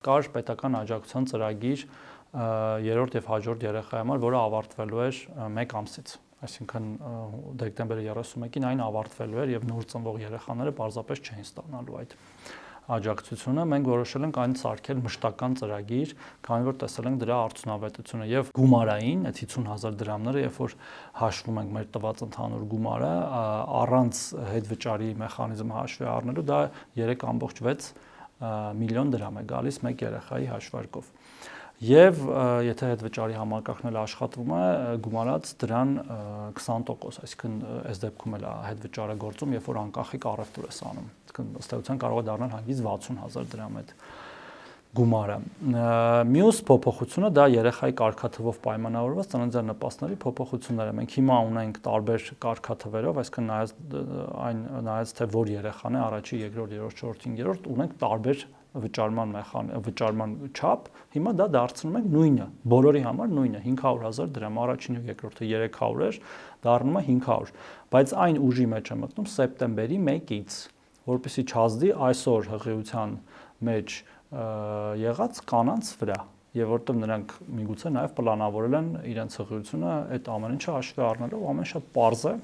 Կար պետական աջակցության ծրագիր երրորդ եւ հաջորդ երեխայի համար, որը ավարտվելու էր 1 ամսից, այսինքն դեկտեմբերի 31-ին այն ավարտվելու էր եւ նոր ծնվող երեխաները պարզապես չէին ստանալու այդ աջակցությունը։ Մենք որոշել ենք այն սարքել մշտական ծրագիր, քանի որ տեսել ենք դրա արդյունավետությունը եւ գումարային, այդ 50,000 դրամները, երբ որ հաշվում ենք մեր տված ընդհանուր գումարը, առանց հետվճարի մեխանիզմը հաշվի առնելու, դա 3.6 միլիոն դրամ է գալիս մեկ երեխայի հաշվարկով։ Եվ եթե հետվճարի համակարգն էլ աշխատվում է, գումարած դրան 20%, այսինքն այս դեպքում էլ հետվճարը գործում, երբ որ անկախիկ առևտուր ես անում։ Այսինքն ըստ էության կարող է դառնալ հանգիստ 60,000 դրամ այդ գումարը։ Մյուս փոփոխությունը դա երեխայի կարգաթվով պայմանավորված ծննդյան նպաստների փոփոխություններ է։ Մենք հիմա ունենք տարբեր կարգաթվերով, այսինքն նայած թե որ երեխան է, առաջի, երկրորդ, երրորդ, չորրորդ, հինգերորդ, ունենք տարբեր վճարման չափ, հիմա դա դարձնում ենք նույնը, բոլորի համար նույնը, 500,000 դրամ, առաջինը ու երկրորդը 300 էր, դառնում է 500, բայց այն ուժի մեջ է մտնում սեպտեմբերի 1-ից, որպեսզի չազդի այսօր հղիության մեջ եղած կանանց վրա, եւ որտեղ նրանք միգուցե նաեւ պլանավորել են իրենց հղիությունը այդ ամեն ինչը հաշվի առնելով, ամեն շատ պարզ է,